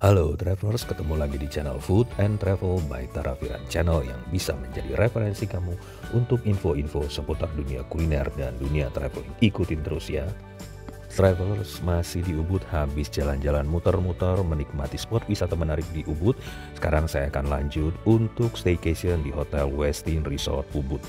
Halo travelers, ketemu lagi di channel Food and Travel by Tarafiran, channel yang bisa menjadi referensi kamu untuk info-info seputar dunia kuliner dan dunia traveling. Ikutin terus ya. Travelers, masih di Ubud, habis jalan-jalan muter-muter menikmati spot wisata menarik di Ubud. Sekarang saya akan lanjut untuk staycation di Hotel Westin Resort Ubud.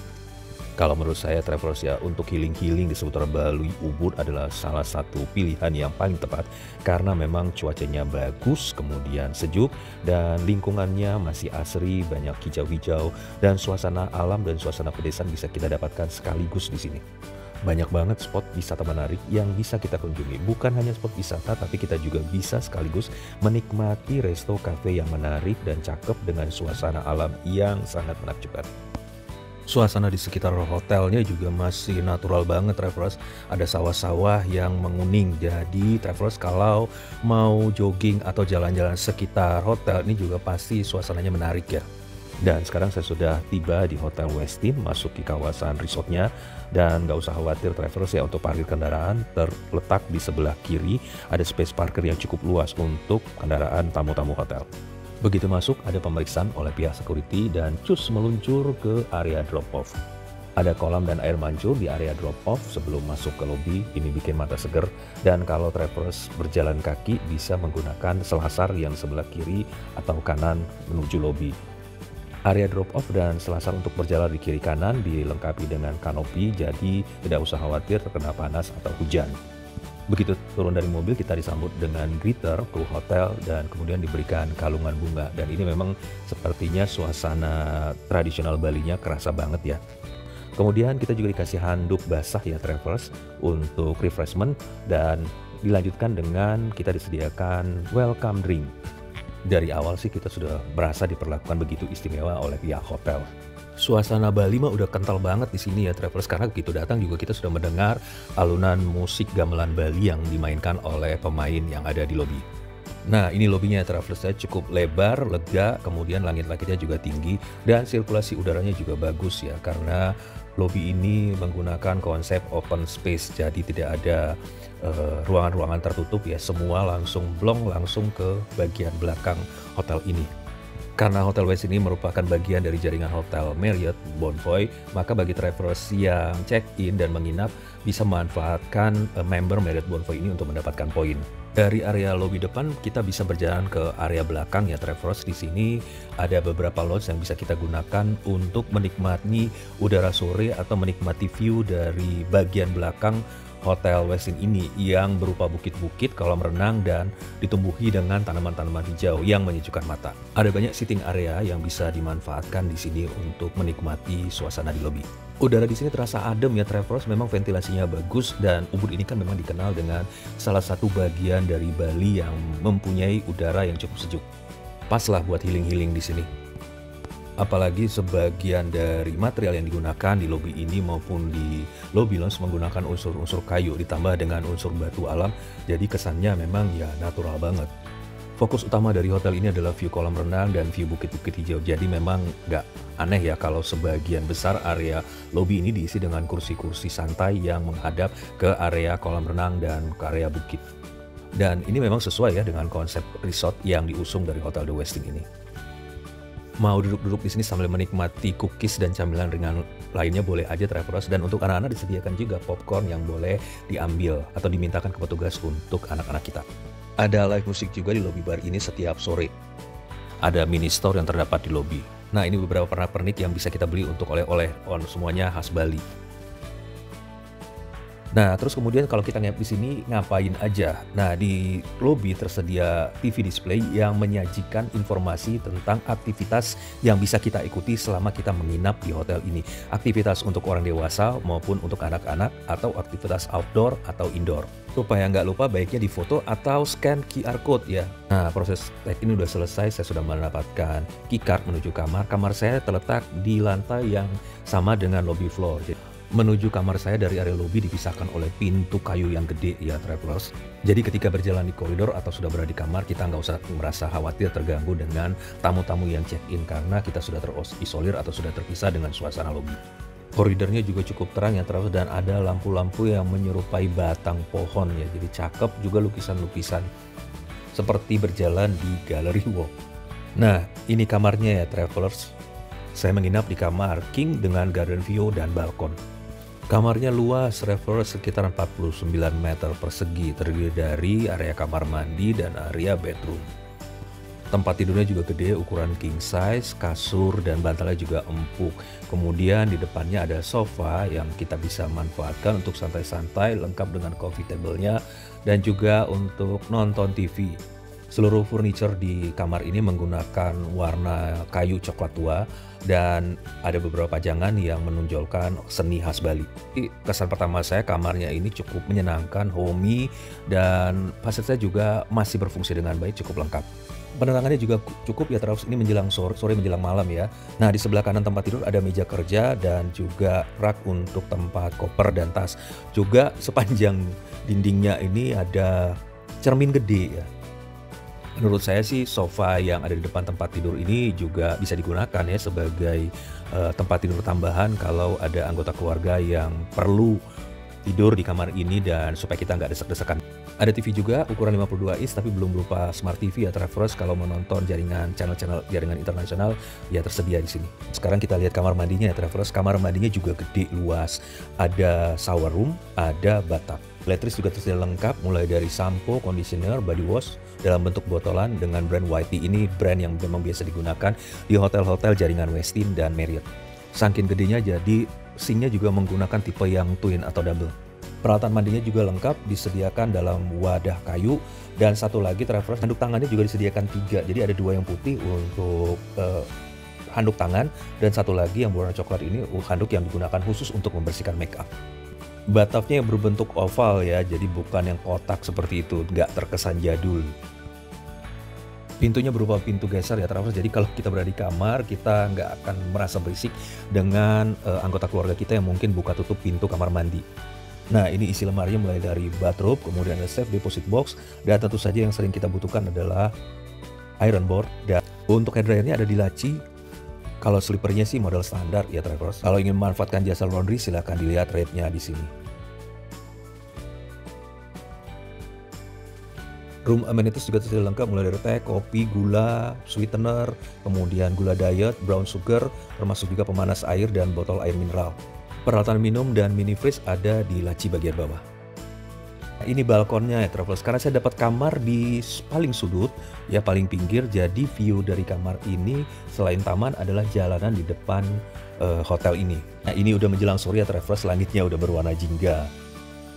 Kalau menurut saya travelers ya, untuk healing-healing di seputar Bali, Ubud adalah salah satu pilihan yang paling tepat karena memang cuacanya bagus, kemudian sejuk dan lingkungannya masih asri, banyak hijau-hijau dan suasana alam dan suasana pedesaan bisa kita dapatkan sekaligus di sini. Banyak banget spot wisata menarik yang bisa kita kunjungi. Bukan hanya spot wisata, tapi kita juga bisa sekaligus menikmati resto cafe yang menarik dan cakep dengan suasana alam yang sangat menakjubkan. Suasana di sekitar hotelnya juga masih natural banget travelers. Ada sawah-sawah yang menguning. Jadi travelers kalau mau jogging atau jalan-jalan sekitar hotel ini juga pasti suasananya menarik ya. Dan sekarang saya sudah tiba di Hotel Westin, masuk ke kawasan resortnya. Dan nggak usah khawatir travelers ya, untuk parkir kendaraan terletak di sebelah kiri. Ada space parkir yang cukup luas untuk kendaraan tamu-tamu hotel. Begitu masuk, ada pemeriksaan oleh pihak security dan cus meluncur ke area drop-off. Ada kolam dan air mancur di area drop-off sebelum masuk ke lobi. Ini bikin mata seger. Dan kalau travelers berjalan kaki bisa menggunakan selasar yang sebelah kiri atau kanan menuju lobi. Area drop-off dan selasar untuk berjalan di kiri kanan dilengkapi dengan kanopi, jadi tidak usah khawatir terkena panas atau hujan. Begitu turun dari mobil, kita disambut dengan greeter ke hotel dan kemudian diberikan kalungan bunga. Dan ini memang sepertinya suasana tradisional Balinya kerasa banget ya. Kemudian kita juga dikasih handuk basah ya travelers untuk refreshment, dan dilanjutkan dengan kita disediakan welcome drink. Dari awal sih kita sudah berasa diperlakukan begitu istimewa oleh pihak hotel. Suasana Bali mah udah kental banget di sini ya travelers, karena begitu datang juga kita sudah mendengar alunan musik gamelan Bali yang dimainkan oleh pemain yang ada di lobi. Nah, ini lobinya ya travelers, saya cukup lebar, lega, kemudian langit-langitnya juga tinggi dan sirkulasi udaranya juga bagus ya, karena lobi ini menggunakan konsep open space, jadi tidak ada ruangan-ruangan tertutup ya, semua langsung blong langsung ke bagian belakang hotel ini. Karena Hotel Westin ini merupakan bagian dari jaringan Hotel Marriott Bonvoy, maka bagi travelers yang check-in dan menginap bisa memanfaatkan member Marriott Bonvoy ini untuk mendapatkan poin. Dari area lobi depan kita bisa berjalan ke area belakang ya travelers. Di sini ada beberapa lodge yang bisa kita gunakan untuk menikmati udara sore atau menikmati view dari bagian belakang Hotel Westin ini yang berupa bukit-bukit, kolam renang, dan ditumbuhi dengan tanaman-tanaman hijau yang menyejukkan mata. Ada banyak sitting area yang bisa dimanfaatkan di sini untuk menikmati suasana di lobi. Udara di sini terasa adem ya travelers, memang ventilasinya bagus, dan Ubud ini kan memang dikenal dengan salah satu bagian dari Bali yang mempunyai udara yang cukup sejuk. Pas lah buat healing-healing di sini. Apalagi sebagian dari material yang digunakan di lobi ini maupun di lobby lounge menggunakan unsur-unsur kayu ditambah dengan unsur batu alam, jadi kesannya memang ya natural banget. Fokus utama dari hotel ini adalah view kolam renang dan view bukit-bukit hijau, jadi memang nggak aneh ya kalau sebagian besar area lobi ini diisi dengan kursi-kursi santai yang menghadap ke area kolam renang dan ke area bukit. Dan ini memang sesuai ya dengan konsep resort yang diusung dari Hotel The Westin ini. Mau duduk-duduk di sini sambil menikmati cookies dan camilan ringan lainnya boleh aja travelers, dan untuk anak-anak disediakan juga popcorn yang boleh diambil atau dimintakan ke petugas untuk anak-anak kita. Ada live musik juga di lobi bar ini setiap sore. Ada mini store yang terdapat di lobi. Nah, ini beberapa pernak-pernik yang bisa kita beli untuk oleh-oleh, semuanya khas Bali. Nah, terus kemudian kalau kita nginep di sini ngapain aja? Nah, di lobi tersedia TV display yang menyajikan informasi tentang aktivitas yang bisa kita ikuti selama kita menginap di hotel ini. Aktivitas untuk orang dewasa maupun untuk anak-anak, atau aktivitas outdoor atau indoor. Supaya nggak lupa, baiknya difoto atau scan QR code ya. Nah, proses check-in udah selesai, saya sudah mendapatkan keycard menuju kamar. Kamar saya terletak di lantai yang sama dengan lobby floor. Menuju kamar saya dari area lobi dipisahkan oleh pintu kayu yang gede ya travelers. Jadi ketika berjalan di koridor atau sudah berada di kamar, kita nggak usah merasa khawatir terganggu dengan tamu-tamu yang check-in, karena kita sudah terisolir atau sudah terpisah dengan suasana lobi. Koridornya juga cukup terang ya travelers, dan ada lampu-lampu yang menyerupai batang pohon ya, jadi cakep, juga lukisan-lukisan. seperti berjalan di Gallery Walk. Nah, ini kamarnya ya travelers. Saya menginap di kamar king dengan garden view dan balkon. Kamarnya luas travelers, sekitar 49 meter persegi, terdiri dari area kamar mandi dan area bedroom. Tempat tidurnya juga gede, ukuran king size, kasur dan bantalnya juga empuk. Kemudian di depannya ada sofa yang kita bisa manfaatkan untuk santai-santai, lengkap dengan coffee table-nya dan juga untuk nonton TV. Seluruh furniture di kamar ini menggunakan warna kayu coklat tua dan ada beberapa pajangan yang menonjolkan seni khas Bali. Kesan pertama saya, kamarnya ini cukup menyenangkan, homey, dan fasilitasnya juga masih berfungsi dengan baik, cukup lengkap. Penerangannya juga cukup ya, terus ini menjelang sore menjelang malam ya. Nah, di sebelah kanan tempat tidur ada meja kerja dan juga rak untuk tempat koper dan tas. Juga sepanjang dindingnya ini ada cermin gede ya. Menurut saya sih sofa yang ada di depan tempat tidur ini juga bisa digunakan ya sebagai tempat tidur tambahan kalau ada anggota keluarga yang perlu tidur di kamar ini dan supaya kita nggak desek-desekan. Ada TV juga ukuran 52 inch tapi belum berupa Smart TV ya travelers. Kalau menonton channel-channel jaringan internasional ya tersedia di sini. Sekarang kita lihat kamar mandinya ya travelers. Kamar mandinya juga gede, luas. Ada shower room, ada bathtub. Letris juga tersedia lengkap mulai dari sampo, conditioner, body wash dalam bentuk botolan dengan brand Whitey. Ini brand yang memang biasa digunakan di hotel-hotel jaringan Westin dan Marriott. Saking gedenya jadi sinknya juga menggunakan tipe yang twin atau double. Peralatan mandinya juga lengkap, disediakan dalam wadah kayu. Dan satu lagi travelers, handuk tangannya juga disediakan 3. Jadi ada 2 yang putih untuk handuk tangan, dan satu lagi yang berwarna coklat ini handuk yang digunakan khusus untuk membersihkan make up. Bathtubnya yang berbentuk oval ya, jadi bukan yang kotak seperti itu, nggak terkesan jadul. Pintunya berupa pintu geser ya travelers, jadi kalau kita berada di kamar kita nggak akan merasa berisik dengan anggota keluarga kita yang mungkin buka tutup pintu kamar mandi. Nah, ini isi lemarinya mulai dari bathrobe, kemudian ada safe deposit box, dan tentu saja yang sering kita butuhkan adalah iron board. Dan untuk hair dryernya ada di laci. Kalau slippernya sih model standar ya travelers. Kalau ingin memanfaatkan jasa laundry silahkan dilihat rate-nya di sini. Room amenities juga tersedia lengkap mulai dari teh, kopi, gula, sweetener, kemudian gula diet, brown sugar, termasuk juga pemanas air dan botol air mineral. Peralatan minum dan mini fridge ada di laci bagian bawah. Nah, ini balkonnya ya travelers. Karena saya dapat kamar di paling sudut, ya paling pinggir, jadi view dari kamar ini selain taman adalah jalanan di depan hotel ini. Nah, ini udah menjelang sore ya travelers, langitnya udah berwarna jingga.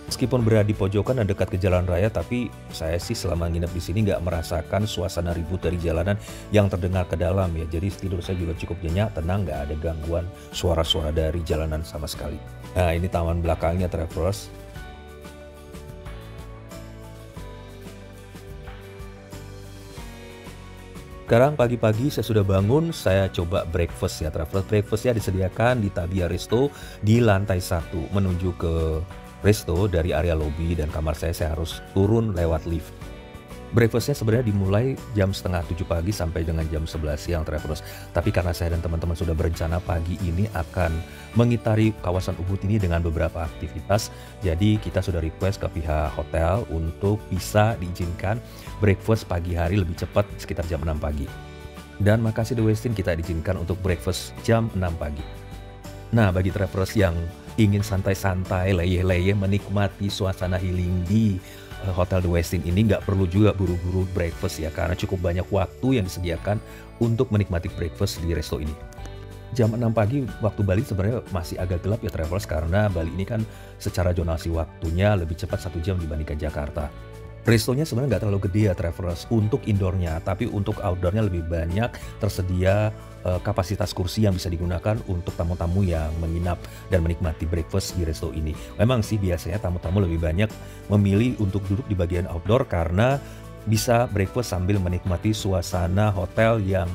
Meskipun berada di pojokan dan dekat ke jalan raya, tapi saya sih selama nginep di sini nggak merasakan suasana ribut dari jalanan yang terdengar ke dalam ya. Jadi tidur saya juga cukup nyenyak, tenang, nggak ada gangguan suara-suara dari jalanan sama sekali. Nah, ini taman belakangnya travelers. Sekarang pagi-pagi saya sudah bangun, saya coba breakfast ya travelers. Breakfastnya disediakan di Tabia Resto di lantai 1 menuju ke resto dari area lobby dan kamar saya harus turun lewat lift. Breakfastnya sebenarnya dimulai jam setengah 7 pagi sampai dengan jam 11 siang travelers. Tapi karena saya dan teman-teman sudah berencana pagi ini akan mengitari kawasan Ubud ini dengan beberapa aktivitas, jadi kita sudah request ke pihak hotel untuk bisa diizinkan breakfast pagi hari lebih cepat sekitar jam 6 pagi. Dan makasih The Westin kita diizinkan untuk breakfast jam 6 pagi. Nah, bagi travelers yang ingin santai-santai, leyeh-leyeh menikmati suasana healing di Hotel The Westin ini, nggak perlu juga buru-buru breakfast ya, karena cukup banyak waktu yang disediakan untuk menikmati breakfast di resto ini. Jam 6 pagi waktu Bali sebenarnya masih agak gelap ya travelers, karena Bali ini kan secara zonasi waktunya lebih cepat 1 jam dibandingkan Jakarta. Restonya sebenarnya nggak terlalu gede ya travelers untuk indoornya, tapi untuk outdoornya lebih banyak tersedia kapasitas kursi yang bisa digunakan untuk tamu-tamu yang menginap dan menikmati breakfast di resto ini. Memang sih biasanya tamu-tamu lebih banyak memilih untuk duduk di bagian outdoor karena bisa breakfast sambil menikmati suasana hotel yang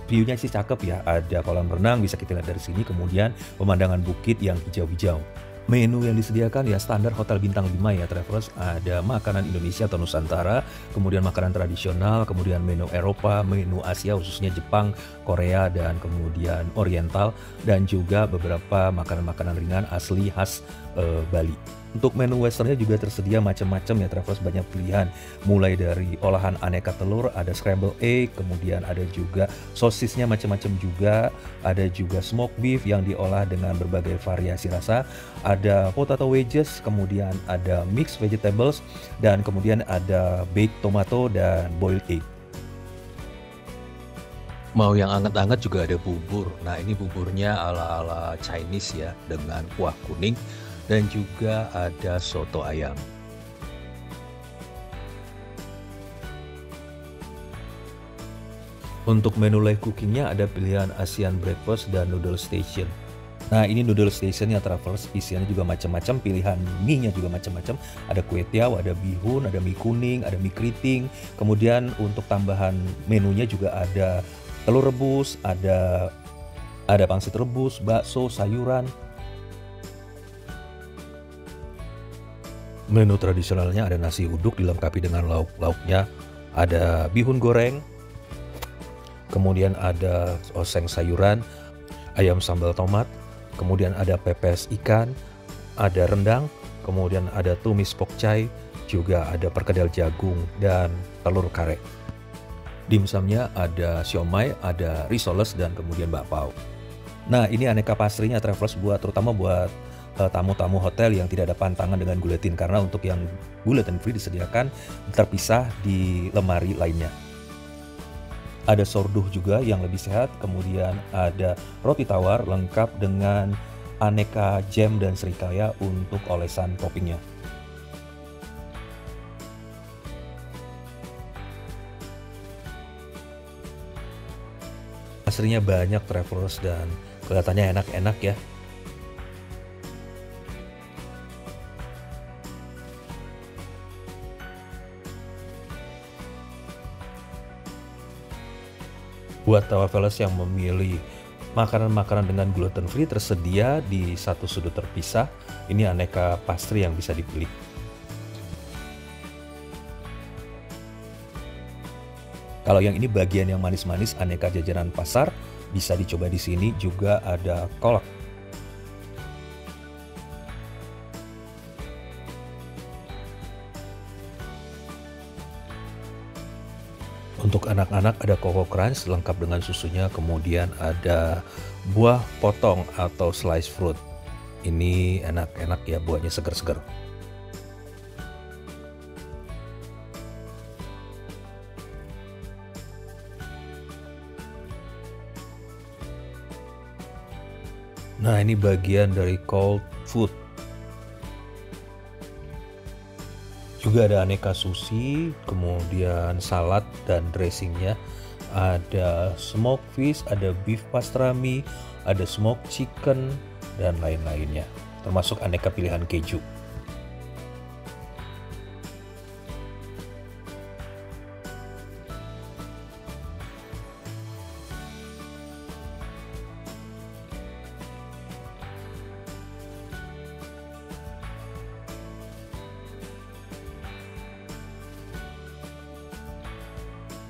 view-nya sih cakep ya. Ada kolam renang bisa kita lihat dari sini, kemudian pemandangan bukit yang hijau-hijau. Menu yang disediakan ya standar hotel bintang 5 ya travelers. Ada makanan Indonesia atau Nusantara, kemudian makanan tradisional, kemudian menu Eropa, menu Asia khususnya Jepang, Korea, dan kemudian Oriental, dan juga beberapa makanan-makanan ringan asli khas Bali. Untuk menu westernnya juga tersedia macam-macam ya travelers, banyak pilihan. Mulai dari olahan aneka telur, ada scramble egg, kemudian ada juga sosisnya macam-macam juga. Ada juga smoked beef yang diolah dengan berbagai variasi rasa. Ada potato wedges, kemudian ada mixed vegetables, dan kemudian ada baked tomato dan boiled egg. Mau yang anget-anget juga ada bubur. Nah, ini buburnya ala-ala Chinese ya, dengan kuah kuning dan juga ada soto ayam. Untuk menu live cookingnya ada pilihan Asian breakfast dan noodle station. Nah, ini noodle station ya travelers, isiannya juga macam-macam, pilihan mie-nya juga macam-macam. Ada kue tiaw, ada bihun, ada mie kuning, ada mie keriting. Kemudian untuk tambahan menunya juga ada telur rebus, ada pangsit rebus, bakso, sayuran. Menu tradisionalnya ada nasi uduk dilengkapi dengan lauk-lauknya, ada bihun goreng, kemudian ada oseng sayuran, ayam sambal tomat, kemudian ada pepes ikan, ada rendang, kemudian ada tumis pokcai, juga ada perkedel jagung dan telur kare. Dimsumnya ada siomay, ada risoles, dan kemudian bakpao. Nah, ini aneka pastrinya travelers, terutama buat tamu-tamu hotel yang tidak ada pantangan dengan gulatin, karena untuk yang gluten free disediakan terpisah di lemari lainnya. Ada sorduh juga yang lebih sehat, kemudian ada roti tawar lengkap dengan aneka jam dan serikaya untuk olesan toppingnya. Pastrinya banyak travelers dan kelihatannya enak-enak ya. Buat travelers yang memilih makanan-makanan dengan gluten free, tersedia di satu sudut terpisah. Ini aneka pastry yang bisa dipilih. Kalau yang ini bagian yang manis-manis, aneka jajanan pasar bisa dicoba di sini. Juga ada kolak. Untuk anak-anak ada Coco Crunch lengkap dengan susunya, kemudian ada buah potong atau slice fruit. Ini enak-enak ya, buahnya segar-segar. Nah, ini bagian dari cold food. Juga ada aneka sushi, kemudian salad dan dressingnya. Ada smoked fish, ada beef pastrami, ada smoked chicken, dan lain-lainnya. Termasuk aneka pilihan keju.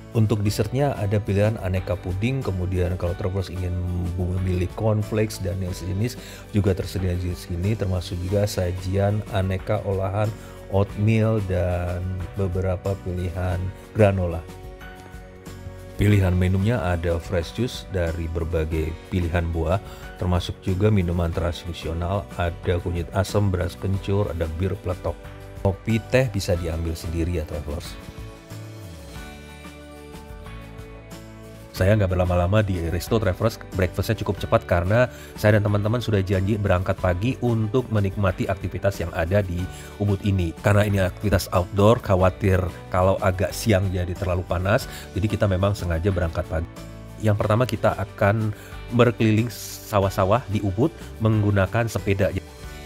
Untuk dessertnya ada pilihan aneka puding, kemudian kalau travelers ingin memilih cornflakes dan yang sejenis juga tersedia di sini, termasuk juga sajian aneka olahan oatmeal dan beberapa pilihan granola. Pilihan menunya ada fresh juice dari berbagai pilihan buah, termasuk juga minuman tradisional, ada kunyit asam, beras kencur, ada bir peletok. Kopi teh bisa diambil sendiri ya travelers. Saya nggak berlama-lama di Resto Travelers, breakfastnya cukup cepat karena saya dan teman-teman sudah janji berangkat pagi untuk menikmati aktivitas yang ada di Ubud ini. Karena ini aktivitas outdoor, khawatir kalau agak siang jadi terlalu panas, jadi kita memang sengaja berangkat pagi. Yang pertama kita akan berkeliling sawah-sawah di Ubud menggunakan sepeda.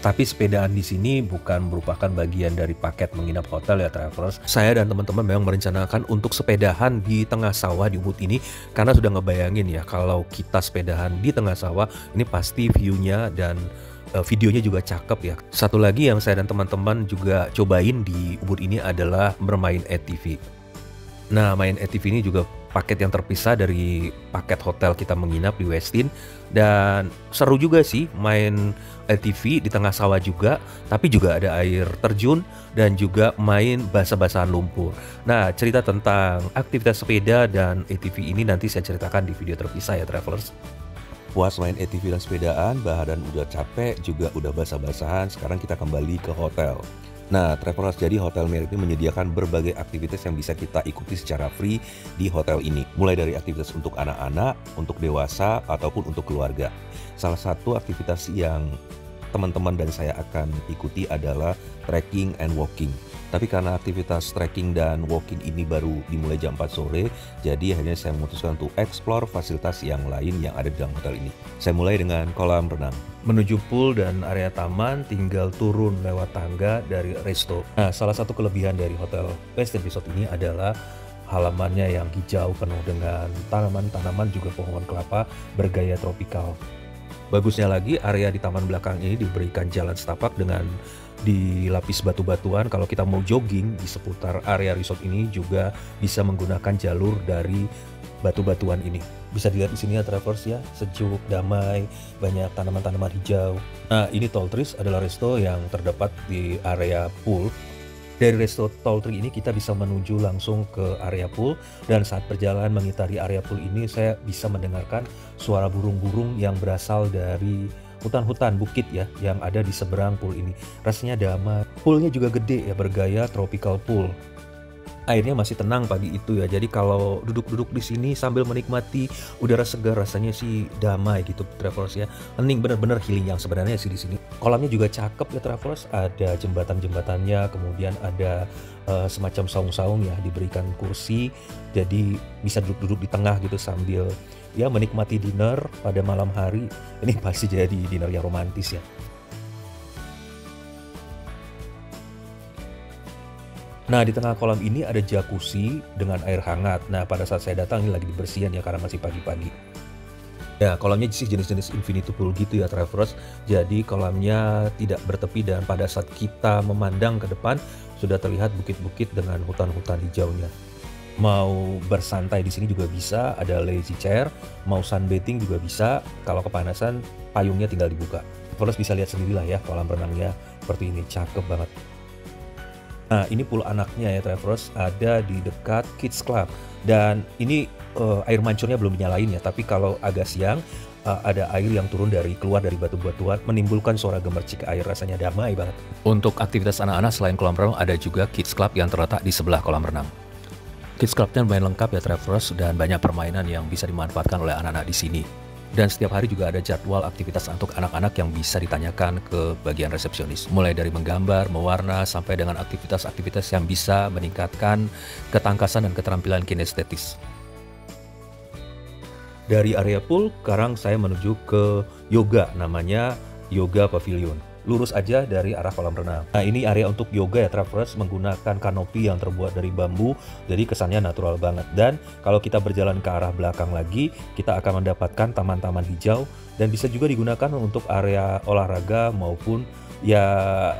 Tapi sepedaan di sini bukan merupakan bagian dari paket menginap hotel ya travelers. Saya dan teman-teman memang merencanakan untuk sepedahan di tengah sawah di Ubud ini karena sudah ngebayangin ya kalau kita sepedahan di tengah sawah ini pasti view-nya dan videonya juga cakep ya. Satu lagi yang saya dan teman-teman juga cobain di Ubud ini adalah bermain ATV. Nah, main ATV ini juga paket yang terpisah dari paket hotel kita menginap di Westin, dan seru juga sih main ATV di tengah sawah juga, tapi juga ada air terjun dan juga main basah-basahan lumpur. Nah, cerita tentang aktivitas sepeda dan ATV ini nanti saya ceritakan di video terpisah ya travelers. Puas main ATV dan sepedaan, badan udah capek, juga udah basah-basahan, sekarang kita kembali ke hotel. Nah, Travelers, jadi Hotel Merit ini menyediakan berbagai aktivitas yang bisa kita ikuti secara free di hotel ini. Mulai dari aktivitas untuk anak-anak, untuk dewasa, ataupun untuk keluarga. Salah satu aktivitas yang teman-teman dan saya akan ikuti adalah trekking and walking. Tapi karena aktivitas trekking dan walking ini baru dimulai jam 4 sore, jadi akhirnya saya memutuskan untuk explore fasilitas yang lain yang ada di dalam hotel ini. Saya mulai dengan kolam renang. Menuju pool dan area taman, tinggal turun lewat tangga dari resto. Nah, salah satu kelebihan dari Hotel Westin Resort ini adalah halamannya yang hijau penuh dengan tanaman-tanaman juga pohon kelapa bergaya tropikal. Bagusnya lagi, area di taman belakang ini diberikan jalan setapak dengan dilapis batu-batuan. Kalau kita mau jogging di seputar area resort ini juga bisa menggunakan jalur dari batu-batuan ini. Bisa dilihat di sini ya travelers ya, sejuk, damai, banyak tanaman-tanaman hijau. Nah, ini Tall Trees adalah resto yang terdapat di area pool. Dari resto Tall Tree ini kita bisa menuju langsung ke area pool, dan saat perjalanan mengitari area pool ini saya bisa mendengarkan suara burung-burung yang berasal dari hutan-hutan bukit ya yang ada di seberang pool ini. Rasanya damai. Poolnya juga gede ya, bergaya tropical pool. Airnya masih tenang pagi itu ya. Jadi kalau duduk-duduk di sini sambil menikmati udara segar, rasanya sih damai gitu travelers ya. Hening, bener-bener healing yang sebenarnya sih di sini. Kolamnya juga cakep ya travelers. Ada jembatan-jembatannya, kemudian ada semacam saung-saung ya, diberikan kursi. Jadi bisa duduk-duduk di tengah gitu sambil ya menikmati dinner pada malam hari. Ini pasti jadi dinner yang romantis ya. Nah, di tengah kolam ini ada jacuzzi dengan air hangat. Nah, pada saat saya datang ini lagi dibersihin ya karena masih pagi-pagi. Ya, kolamnya sih jenis-jenis infinity pool gitu ya travelers. Jadi kolamnya tidak bertepi, dan pada saat kita memandang ke depan sudah terlihat bukit-bukit dengan hutan-hutan hijaunya. Mau bersantai di sini juga bisa, ada lazy chair, mau sunbathing juga bisa. Kalau kepanasan, payungnya tinggal dibuka. Travelers bisa lihat sendirilah ya kolam renangnya seperti ini, cakep banget. Nah, ini pool anaknya ya travelers, ada di dekat Kids Club, dan ini air mancurnya belum dinyalain ya, tapi kalau agak siang ada air yang turun keluar dari batu-batuan menimbulkan suara gemercik air, rasanya damai banget. Untuk aktivitas anak-anak selain kolam renang ada juga Kids Club yang terletak di sebelah kolam renang. Kids Clubnya lumayan lengkap ya travelers, dan banyak permainan yang bisa dimanfaatkan oleh anak-anak di sini. Dan setiap hari juga ada jadwal aktivitas untuk anak-anak yang bisa ditanyakan ke bagian resepsionis. Mulai dari menggambar, mewarna, sampai dengan aktivitas-aktivitas yang bisa meningkatkan ketangkasan dan keterampilan kinestetis. Dari area pool, sekarang saya menuju ke yoga, namanya Yoga Pavilion. Lurus aja dari arah kolam renang. Nah, ini area untuk yoga ya travelers, menggunakan kanopi yang terbuat dari bambu, jadi kesannya natural banget. Dan kalau kita berjalan ke arah belakang lagi, kita akan mendapatkan taman-taman hijau, dan bisa juga digunakan untuk area olahraga maupun ya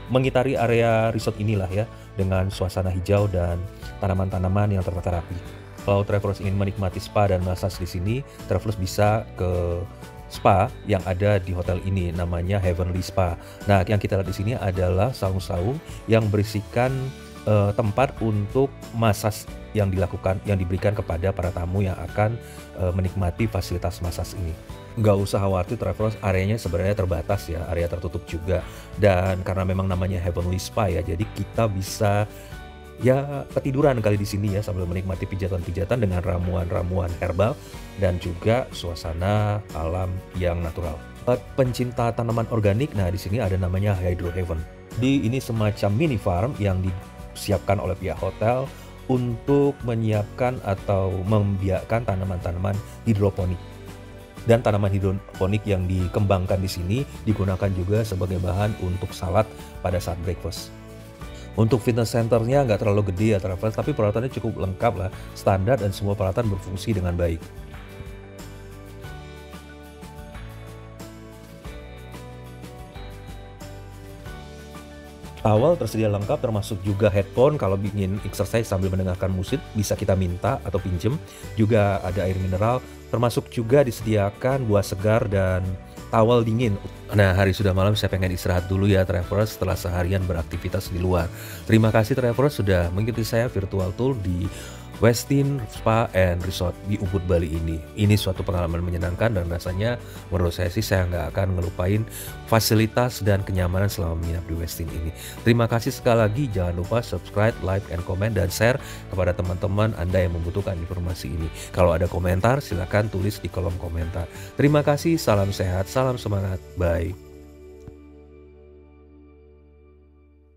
mengitari area resort inilah ya, dengan suasana hijau dan tanaman-tanaman yang tertata rapi. Kalau travelers ingin menikmati spa dan massage di sini, travelers bisa ke spa yang ada di hotel ini, namanya Heavenly Spa. Nah, yang kita lihat di sini adalah saung-saung yang berisikan tempat untuk massage yang diberikan kepada para tamu yang akan menikmati fasilitas massage ini. Nggak usah khawatir travelers, areanya sebenarnya terbatas ya, area tertutup juga. Dan karena memang namanya Heavenly Spa ya, jadi kita bisa ya ketiduran kali di sini ya sambil menikmati pijatan-pijatan dengan ramuan-ramuan herbal dan juga suasana alam yang natural. Pencinta tanaman organik, nah di sini ada namanya Hydro Heaven. Ini semacam mini farm yang disiapkan oleh pihak hotel untuk menyiapkan atau membiakkan tanaman-tanaman hidroponik. Dan tanaman hidroponik yang dikembangkan di sini digunakan juga sebagai bahan untuk salad pada saat breakfast. Untuk fitness centernya nggak terlalu gede ya travelers, tapi peralatannya cukup lengkap lah, standar, dan semua peralatan berfungsi dengan baik. Awal tersedia lengkap termasuk juga headphone kalau ingin exercise sambil mendengarkan musik bisa kita minta atau pinjem. Juga ada air mineral, termasuk juga disediakan buah segar dan towel dingin. Nah, hari sudah malam, saya pengen istirahat dulu ya travelers setelah seharian beraktivitas di luar. Terima kasih travelers sudah mengikuti saya virtual tour di Westin Spa and Resort di Ubud, Bali ini. Ini suatu pengalaman menyenangkan dan rasanya menurut saya sih saya nggak akan ngelupain fasilitas dan kenyamanan selama menginap di Westin ini. Terima kasih sekali lagi, jangan lupa subscribe, like, and comment, dan share kepada teman-teman Anda yang membutuhkan informasi ini. Kalau ada komentar, silakan tulis di kolom komentar. Terima kasih, salam sehat, salam semangat, bye.